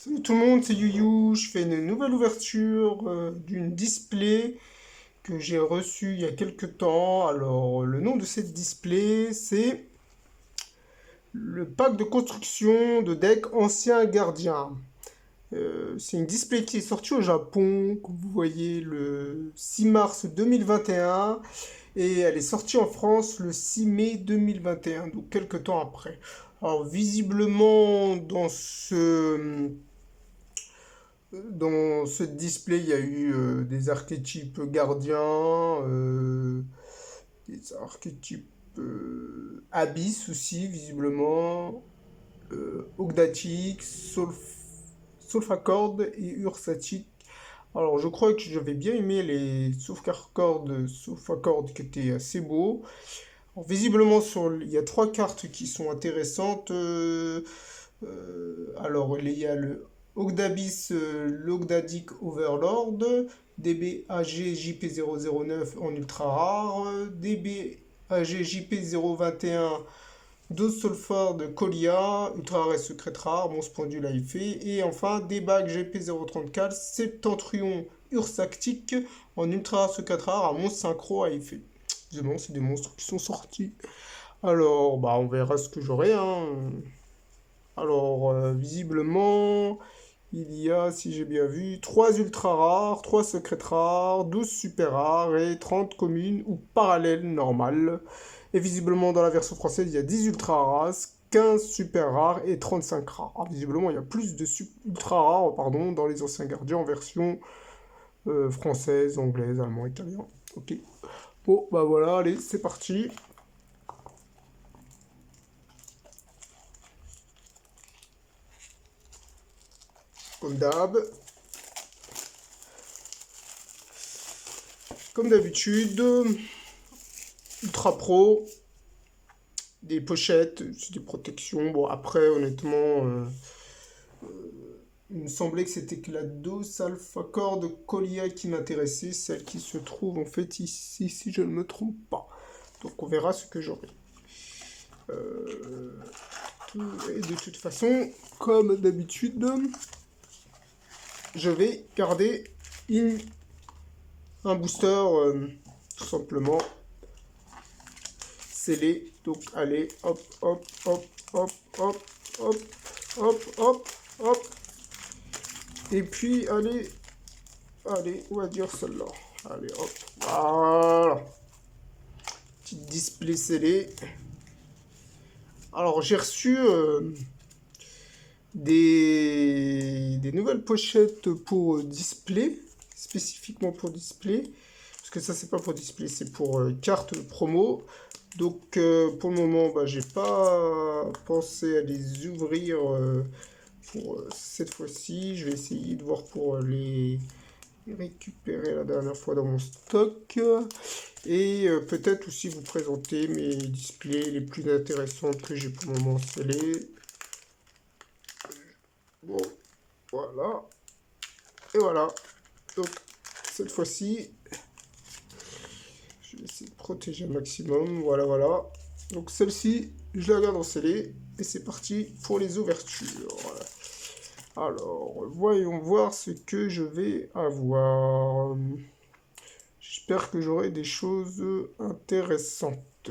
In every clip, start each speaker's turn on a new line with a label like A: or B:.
A: Salut tout le monde, c'est YuYu. Je fais une nouvelle ouverture d'une display que j'ai reçue il y a quelques temps. Alors, le nom de cette display, c'est le pack de construction de deck Ancien Gardien. C'est une display qui est sortie au Japon, que vous voyez le 6 mars 2021, et elle est sortie en France le 6 mai 2021, donc quelques temps après. Alors, visiblement, dans ce display, il y a eu des archétypes gardiens, des archétypes Abyss aussi, visiblement, Ogdatic, Solfacorde et Ursatic. Alors, je crois que j'avais bien aimé les Solfacorde qui étaient assez beaux. Alors, visiblement, il y a trois cartes qui sont intéressantes. Alors, il y a le Ogdabis, l'Ogdadic Overlord, DB AG JP009 en ultra rare, DB AG JP021 Dose Sulfur de Colia, ultra rare et secrète rare, monstre pendule à effet, et enfin Debag GP034 Septentrion Ursactic en ultra rare secrète rare à monstre synchro à effet. Visiblement, c'est des monstres qui sont sortis. Alors, bah, on verra ce que j'aurai, hein. Alors, visiblement, il y a, si j'ai bien vu, 3 ultra rares, 3 secrètes rares, 12 super rares et 30 communes ou parallèles normales. Et visiblement, dans la version française, il y a 10 ultra rares, 15 super rares et 35 rares. Alors, visiblement, il y a plus de ultra rares, pardon, dans les anciens gardiens en version française, anglaise, allemand, italien. Ok. Bon, bah voilà, allez, c'est parti. Comme d'hab. Comme d'habitude, Ultra Pro, des pochettes, c'est des protections. Bon, après, honnêtement, il me semblait que c'était que la dose alpha core de Colia qui m'intéressait, celle qui se trouve en fait ici, si je ne me trompe pas. Donc on verra ce que j'aurai. Et de toute façon, comme d'habitude, je vais garder un booster tout simplement scellé. Donc allez, hop, hop, hop, hop, hop, hop, hop, hop, hop. Et puis allez, on va dire celle-là. Allez, hop, voilà. Petite display scellé. Alors j'ai reçu des nouvelles pochettes pour display, spécifiquement pour display. Parce que ça c'est pas pour display, c'est pour carte promo. Donc pour le moment, bah, j'ai pas pensé à les ouvrir pour cette fois-ci. Je vais essayer de voir pour les récupérer la dernière fois dans mon stock. Et peut-être aussi vous présenter mes displays les plus intéressants que j'ai pour le moment scellés. Bon, voilà. Et voilà. Donc cette fois-ci, je vais essayer de protéger un maximum. Voilà, voilà. Donc celle-ci, je la garde en scellé. Et c'est parti pour les ouvertures. Alors, voyons voir ce que je vais avoir. J'espère que j'aurai des choses intéressantes.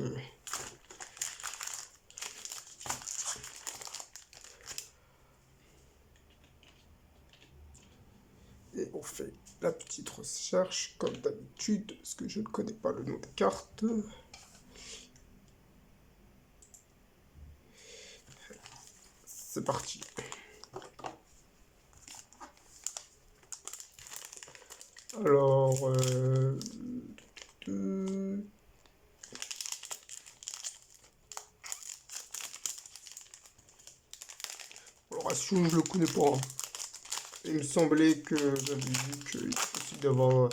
A: Et on fait la petite recherche comme d'habitude, parce que je ne connais pas le nom des cartes. C'est parti. Alors, Ration, je le connais pas, hein. Il me semblait que j'avais vu qu'il était possible d'avoir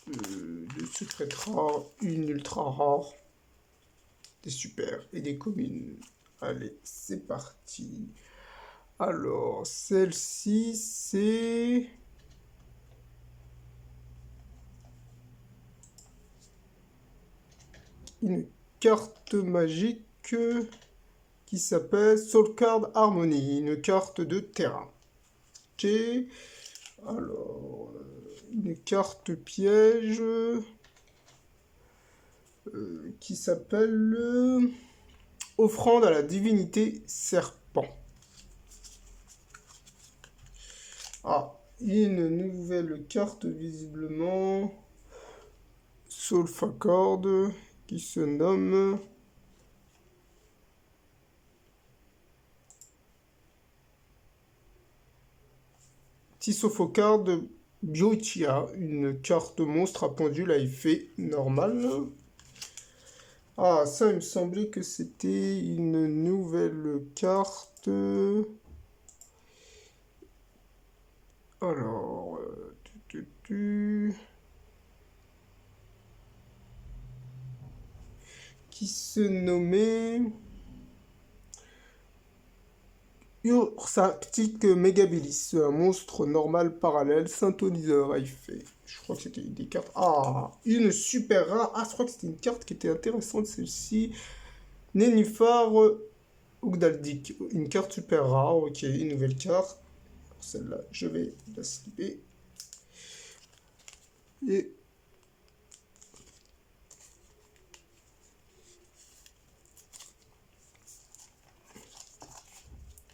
A: des secrètes rares, une ultra rare, des super et des communes. Allez, c'est parti. Alors, celle-ci, c'est une carte magique qui s'appelle Soul Card Harmony, une carte de terrain. Ok. Alors, une carte piège qui s'appelle Offrande à la divinité serpent. Ah, une nouvelle carte visiblement Solfaccord qui se nomme Tissophocard Biotia, une carte monstre à pendule à effet normal. Ah, ça, il me semblait que c'était une nouvelle carte. Alors, qui se nommait Ursactic Megabilis, un monstre normal parallèle synthoniseur à effet. Je crois que c'était des cartes. Ah, une super rare. Ah, je crois que c'était une carte qui était intéressante, celle-ci. Nénuphar Ugdaldik, une carte super rare. Ok, une nouvelle carte. Celle-là, je vais la slipper. Et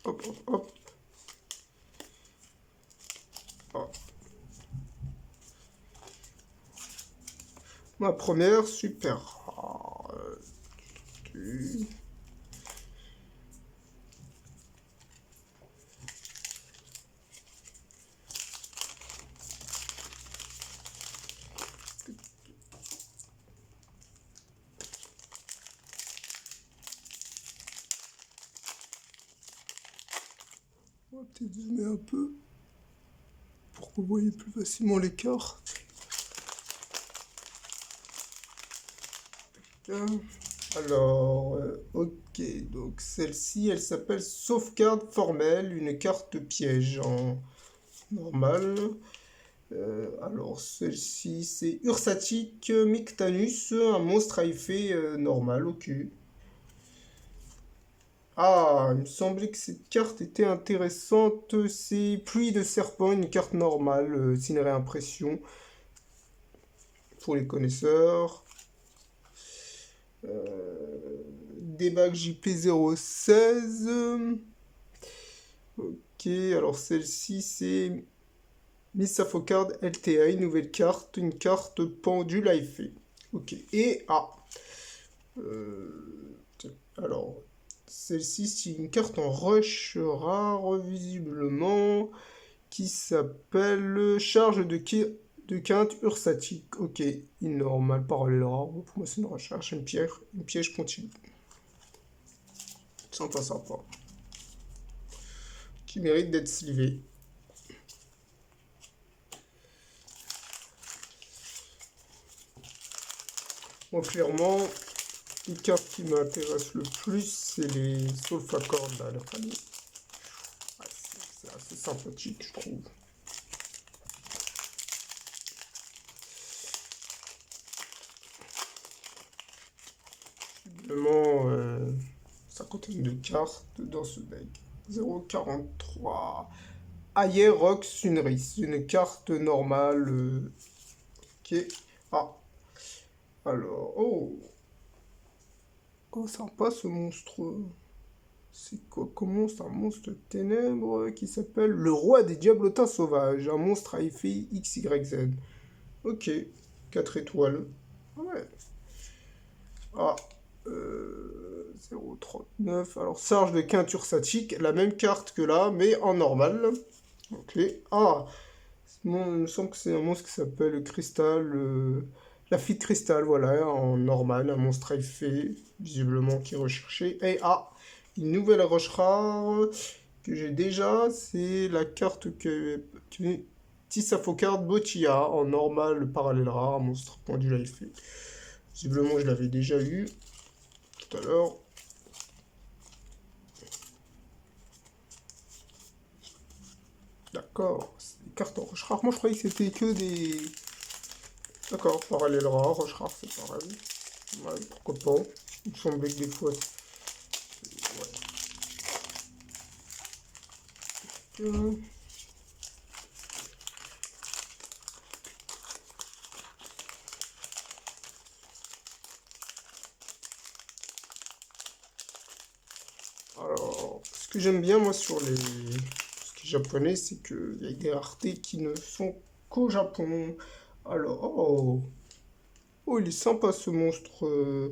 A: hop, hop, hop. Hop. Ma première super rare. On va peut-être zoomer un peu pour que vous voyez plus facilement les cartes. Alors, ok, donc celle-ci, elle s'appelle Sauvegarde formelle, une carte piège en normal. Alors, celle-ci, c'est Ursatic Mictanus, un monstre à effet normal, ok. Ah, il me semblait que cette carte était intéressante. C'est Pluie de Serpent, une carte normale, signe réimpression pour les connaisseurs. Debug JP016. Ok, alors celle-ci c'est Misafocard LTA, une nouvelle carte, une carte pendule à effet. Ok, et alors celle-ci c'est une carte en rush rare visiblement qui s'appelle Charge de quinte ursatique. Ok, normal, parallèle rare. Pour moi c'est une recherche, une piège continue. Sympa, sympa. Qui mérite d'être slivé. Moi, clairement, les cartes qui m'intéressent le plus, c'est les Solfaccord, là, la famille. Ouais, c'est assez sympathique, je trouve. Visiblement, 52 cartes dans ce deck. 0,43. Aerox Sunris, une carte normale. Ok. Ah. Alors, oh. Oh, sympa ce monstre. C'est quoi comme monstre? Un monstre de ténèbres qui s'appelle le roi des diablotins sauvages. Un monstre à effet XYZ. Ok. 4 étoiles. Ouais. Ah. 0,39. Alors, Sarge de quinte ursatique. La même carte que là, mais en normal. Ok. Ah. Il me semble que c'est un monstre qui s'appelle Cristal. La fille de cristal, voilà, en normal, un monstre à effet, visiblement qui est recherché. Et une nouvelle roche rare que j'ai déjà, c'est la carte que Tissaphocard Botilla, en normal, parallèle rare, un monstre pendule à effet. Visiblement, je l'avais déjà eu tout à l'heure. D'accord, c'est des cartes en roche rare. Moi, je croyais que c'était que des... D'accord, parallèle rare, roche rare, c'est pareil. Ouais, pourquoi pas. Il me semblait que des fois... Ouais. Alors, ce que j'aime bien moi sur les skis japonais, c'est qu'il y a des raretés qui ne sont qu'au Japon. Alors, oh, il est sympa ce monstre.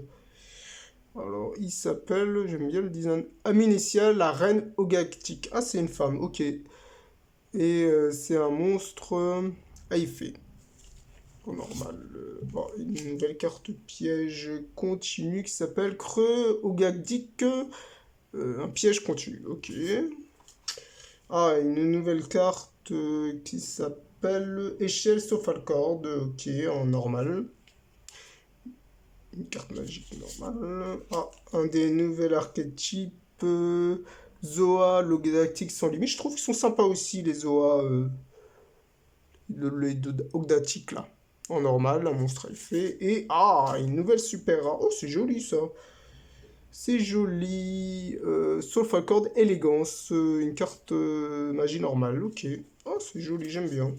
A: Alors, il s'appelle, j'aime bien le design, Aminécia, la reine Ogactique. Ah, c'est une femme, ok. Et c'est un monstre. Il fait en normal. Bon, une nouvelle carte piège continue qui s'appelle Creux Ogactique. Un piège continu, ok. Ah, une nouvelle carte qui s'appelle Échelle Sophalcord, ok, en normal. Une carte magique normale. Ah, un des nouveaux archétypes Zoa, Logdactyl sans limite. Je trouve qu'ils sont sympas aussi, les Zoa, les Ogdactyl là. En normal, un monstre fait. Et une nouvelle super rare. Oh, c'est joli ça. C'est joli. Solfacorde Élégance. Une carte magie normale. Ok. Oh, c'est joli, j'aime bien.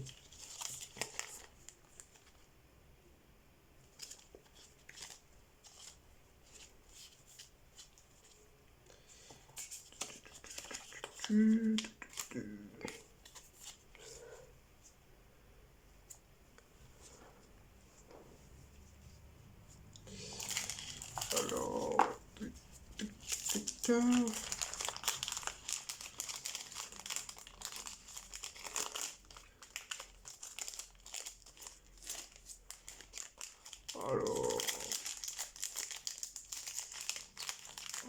A: Alors. Alors.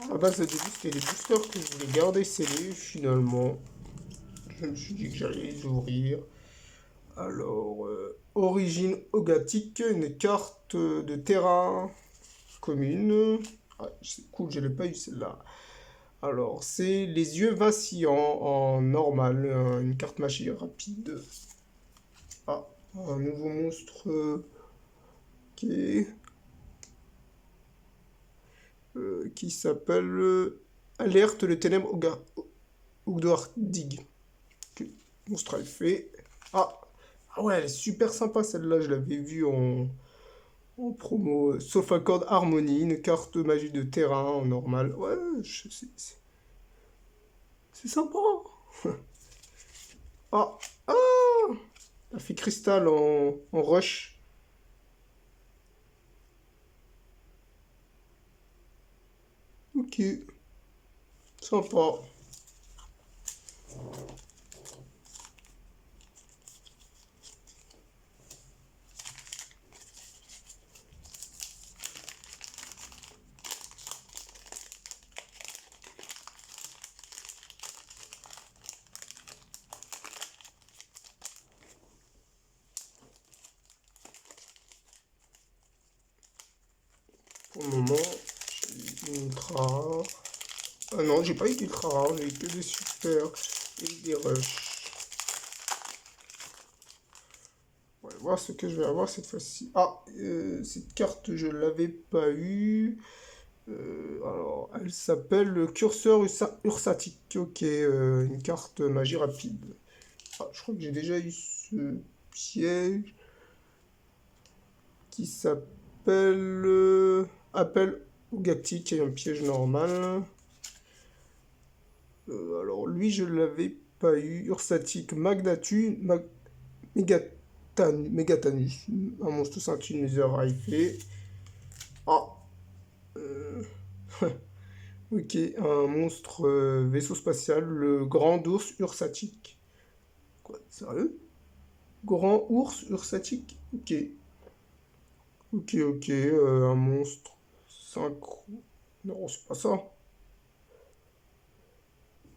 A: À la base, au début, c'était les boosters que je voulais garder scellés. Finalement, je me suis dit que j'allais les ouvrir. Alors, Origine Ogatique, une carte de terrain commune. Ah, c'est cool, je l'ai pas eu celle-là. Alors, c'est les yeux vacillants en normal, une carte magie rapide. Ah, un nouveau monstre qui s'appelle Alerte le ténèbre Ogdoardig. Ok, monstre fait. Ah ouais, elle est super sympa celle-là, je l'avais vue en promo. Sophacorde Harmonie, une carte magie de terrain en normal. Ouais, c'est sympa. Ah, ah, elle fait cristal en rush. Ok, sympa. Pour le moment, j'ai une ultra rare. Ah non, j'ai pas eu d'ultra rare, j'ai eu que des super et des rush. On va voir ce que je vais avoir cette fois-ci. Cette carte, je l'avais pas eu. Alors, elle s'appelle le curseur ursatique. Ok, une carte magie rapide. Ah, je crois que j'ai déjà eu ce piège qui s'appelle Appel au Gacti, qui est un piège normal. Alors, lui, je l'avais pas eu. Ursatique Magnatu, Megatanus, un monstre ceinture fait. Ah, euh, ok, un monstre vaisseau spatial, le grand ours ursatique. Quoi, sérieux? Grand ours ursatique? Ok, ok, un monstre synchro. Non, c'est pas ça.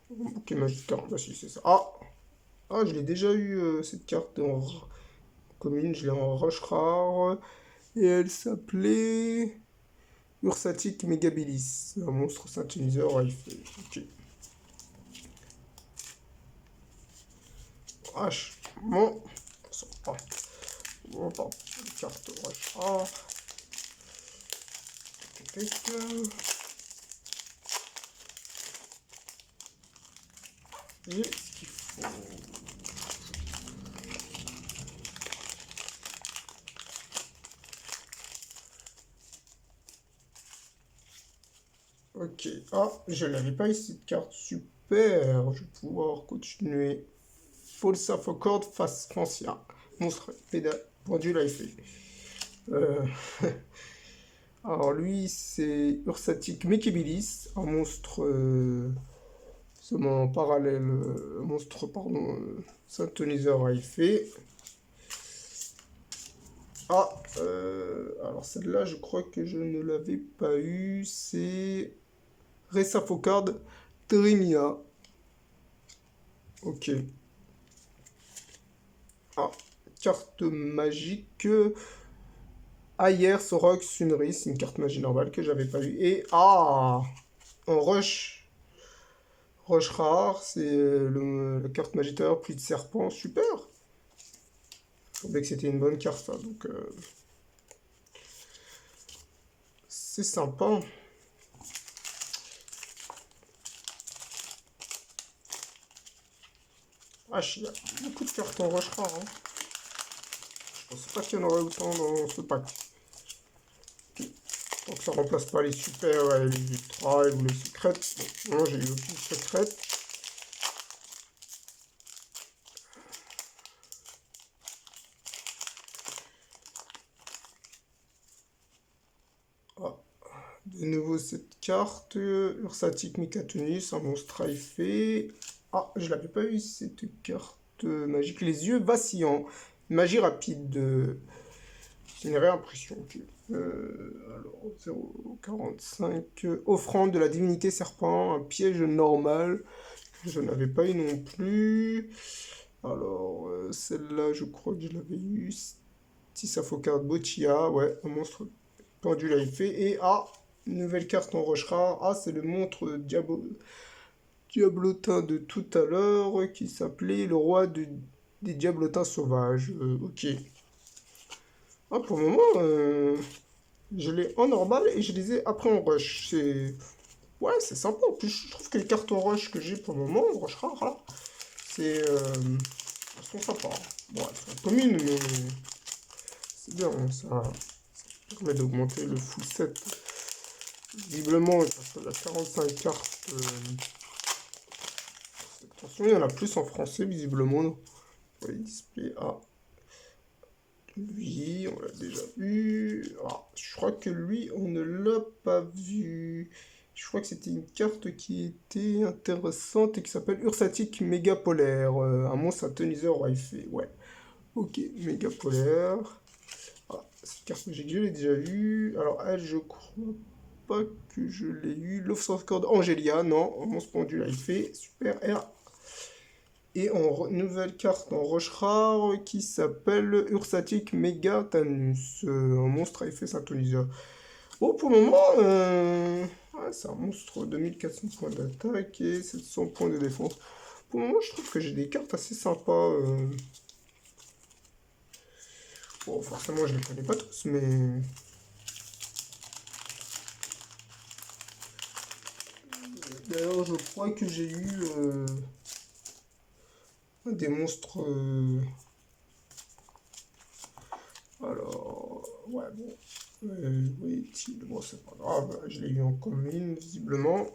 A: Ok, magique, bah si, c'est ça. Je l'ai déjà eu cette carte en commune, je l'ai en roche rare. Et elle s'appelait Ursatic Megabilis, un monstre synthoniseur fait. Ok. H. Bon. On va carte roche rare. Et ce qu'il faut. Ok. Ah, je l'avais pas ici cette carte. Super. Je vais pouvoir continuer. Folsa Foccord face Francia. Monstre pédale. Pendule à effet. Euh, Alors lui, c'est Ursatic Mekebilis, un monstre seulement parallèle, monstre, pardon, synthoniseur à effet. Ah, alors celle-là, je crois que je ne l'avais pas eu, c'est Resafocard Trimia. Ok. Ah, carte magique. Ayer, Sorox, Sunris, c'est une carte magie normale que j'avais pas eu. Et ah, en rush. Roche rare, c'est la carte magiteur, pluie de serpent, super. Je trouvais que c'était une bonne carte, ça, donc c'est sympa. Ah, il y a beaucoup de cartes en roche rare. Hein. Je pensais pas qu'il y en aurait autant dans ce pack. Donc ça remplace pas les super, ouais, les ultras ou les secrètes. Bon, non, j'ai eu aucune secrète. Ah, de nouveau cette carte, Ursatic Mikatonus, un monstre à effet. Ah, je l'avais pas eu cette carte magique. Les yeux vacillants. Magie rapide de générer impression. Okay. Alors, 0,45. Offrande de la divinité serpent. Un piège normal. Je n'avais pas eu non plus. Alors, celle-là, je crois que je l'avais eu. Tisafocard Botia. Ouais, un monstre pendule à effet. Et ah, nouvelle carte en roche rare. Ah, c'est le monstre diablotin de tout à l'heure qui s'appelait le roi des diablotins sauvages. Ok. Ah, pour le moment, je l'ai en normal et je les ai après en rush. C'est... Ouais, c'est sympa. En plus, je trouve que les cartes en rush que j'ai pour le moment, en rush rare, là, c'est... elles sont sympas. Bon, elles sont communes, mais c'est bien. Hein, ça permet d'augmenter le full set. Visiblement, il passe à 45 cartes. Attention, il y en a plus en français, visiblement. Oui, display A. Lui, on l'a déjà vu. Ah, je crois que lui, on ne l'a pas vu. Je crois que c'était une carte qui était intéressante et qui s'appelle Ursatic Mégapolaire. Un monstre atomiseur Wi-Fi. Ouais. Ok, Mégapolaire. Ah, cette carte magique, je l'ai déjà vue. Alors, elle, je crois pas que je l'ai eu. L'Offsword Angélia, non. Un monstre pendule Wi-Fi. Super R. Et en nouvelle carte en roche rare qui s'appelle Ursatic Megatanus, un monstre à effet synthoniseur. Bon, pour le moment, ouais, c'est un monstre de 1400 points d'attaque et 700 points de défense. Pour le moment, je trouve que j'ai des cartes assez sympas. Bon, forcément, je les connais pas tous, mais... D'ailleurs, je crois que j'ai eu des monstres... Alors, ouais, bon. Oui, bon, c'est pas grave, je l'ai eu en commune, visiblement.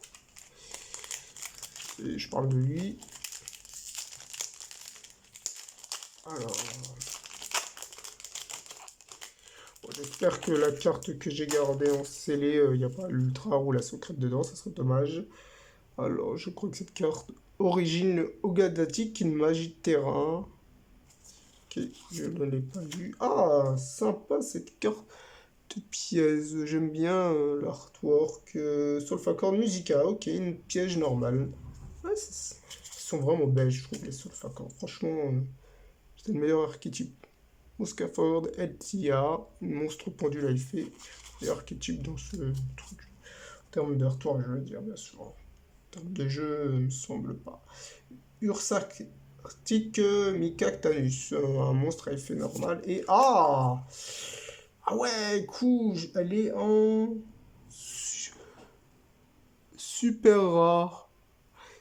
A: Et je parle de lui. Alors, bon, j'espère que la carte que j'ai gardée en scellé, il n'y a pas l'ultra ou la secrète dedans, ça serait dommage. Alors, je crois que cette carte, origine ogadatique, une magie de terrain. Ok, je ne l'ai pas vue. Ah, sympa cette carte de pièce. J'aime bien l'artwork. Solfacor Musica, ok, une piège normale. Ouais, ils sont vraiment belles, je trouve, les Solfacor. Franchement, c'est le meilleur archétype. Moscaford, Eltia, monstre pendule à effet. Meilleur archétype dans ce truc. En termes d'artwork, je veux dire, bien sûr. En termes de jeu, il me semble pas. Ursac Arctique Micactanus, un monstre à effet normal. Et ah! Ah ouais, cool, elle est en super rare.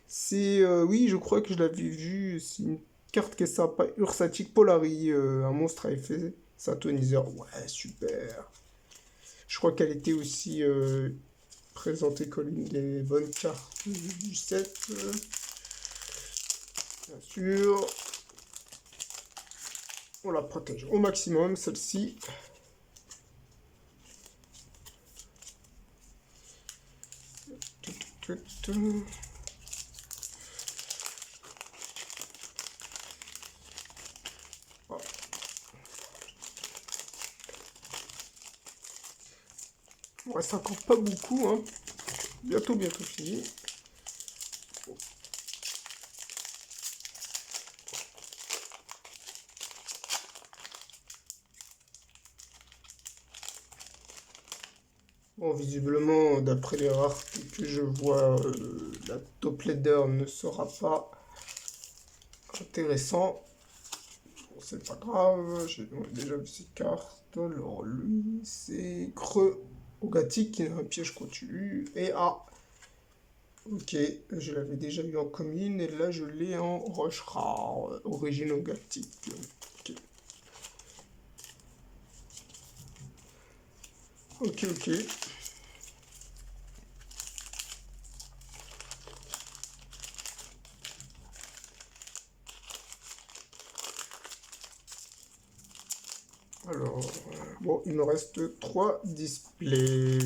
A: C'est, oui, je crois que je l'avais vu. C'est une carte qui est sympa. Ursatic Polari, un monstre à effet synthoniseur. Ouais, super. Je crois qu'elle était aussi présentée comme une des bonnes cartes du set. Bien sûr. On la protège au maximum, celle-ci. Il ne reste encore pas beaucoup, hein. Bientôt fini. Bon, visiblement, d'après les raretés que je vois, la top leader ne sera pas intéressant. Bon, c'est pas grave, j'ai déjà vu ces cartes. Alors lui, c'est Creux Ogatic qui est un piège continu. Et ah, ok, je l'avais déjà eu en commune et là je l'ai en roche rare, origine Ogatic. Ok. Ok. Alors, bon, il me reste 3 displays.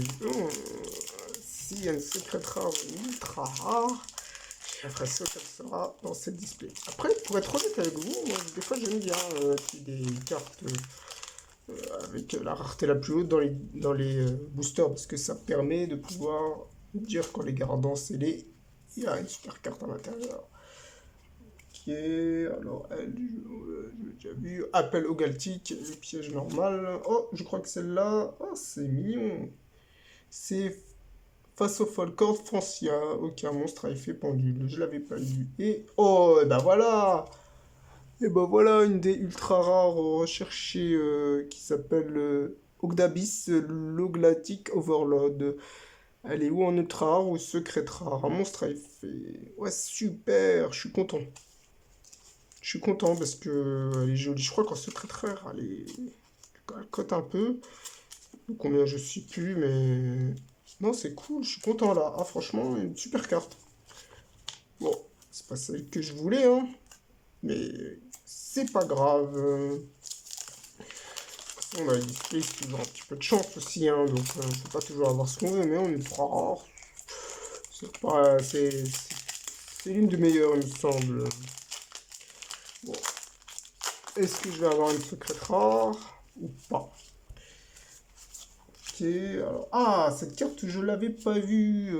A: S'il y a une secrète rare ou une ultra rare, j'ai l'impression qu'elle sera dans cette display. Après, pour être honnête avec vous, moi, des fois j'aime bien qu'il y ait des cartes avec la rareté la plus haute dans les boosters, parce que ça permet de pouvoir dire qu'en les gardant scellés, il y a une super carte à l'intérieur. Ok, alors elle, j'ai déjà vu. Appel au Galtic, le piège normal. Oh, je crois que celle-là, oh, c'est mignon. C'est face au Folcord Francia. Ok, un monstre à effet pendule. Je l'avais pas vu. Et oh, et ben voilà. Et ben voilà une des ultra rares recherchées qui s'appelle Ogdabis Loglatic Overload. Elle est ou en ultra rare ou secrète rare. Un monstre à effet. Ouais, super, je suis content. Je suis content parce que elle est jolie. Je crois qu'en secret rare, elle cote un peu. Combien je sais plus, mais non, c'est cool. Je suis content là. Ah, franchement, une super carte. Bon, c'est pas celle que je voulais, hein, mais c'est pas grave. On a les displays, c'est toujours un petit peu de chance aussi, hein, donc on peut pas toujours avoir ce qu'on veut, mais on est trop rare. C'est l'une des meilleures, il me semble. Bon. Est-ce que je vais avoir une secrète rare ou pas? Ok, alors... Ah, cette carte, je l'avais pas vue.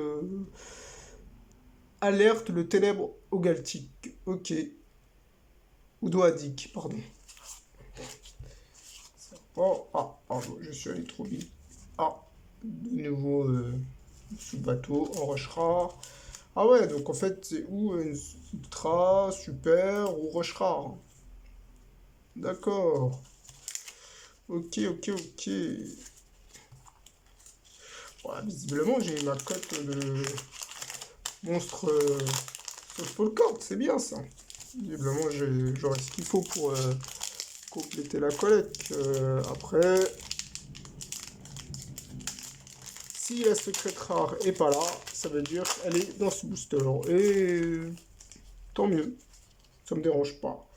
A: Alerte le ténèbre au Galtique. Ok. Ou Doadik, pardon. Oh, ah, pardon, je suis allé trop vite. Ah, de nouveau sous bateau, en rush rare. Ah ouais, donc en fait, c'est où une ultra, super ou rush rare. D'accord. Ok. Voilà, visiblement, j'ai ma cote de monstre sauf Polkord, c'est bien ça. Visiblement, j'aurai ce qu'il faut pour compléter la collecte. Après, si la secrète rare est pas là, ça veut dire qu'elle est dans ce booster. Et tant mieux, ça me dérange pas.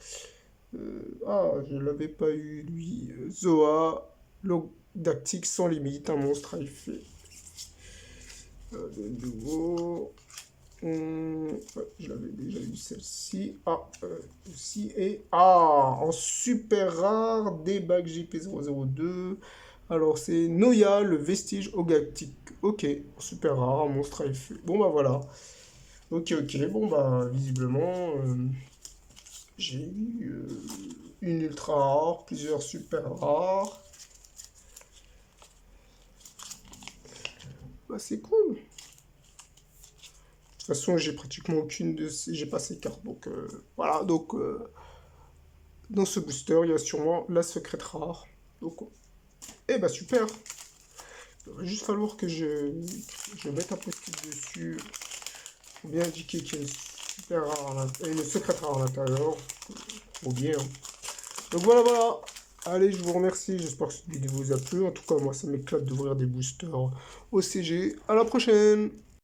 A: Ah, je l'avais pas eu lui. Zoa, Logdactic sans limite, un monstre à effet. De nouveau. Ouais, je l'avais déjà eu celle-ci. Ah, aussi. Et ah, en super rare, debug JP002. Alors, c'est Noya, le vestige Ogactic. Ok, super rare, un monstre à effet. Bon, bah voilà. Ok. Bon, bah, visiblement, j'ai eu une ultra rare, plusieurs super rares. Bah, c'est cool. De toute façon, j'ai pratiquement aucune de ces... J'ai pas ces cartes, donc voilà. Donc, dans ce booster, il y a sûrement la secrète rare. Donc, eh bah super. Il va juste falloir que je mette un post-it dessus pour bien indiquer qu'il y a une secrète rare à l'intérieur. Trop bien. Donc voilà. Allez, je vous remercie. J'espère que cette vidéo vous a plu. En tout cas, moi, ça m'éclate d'ouvrir des boosters au CG. À la prochaine!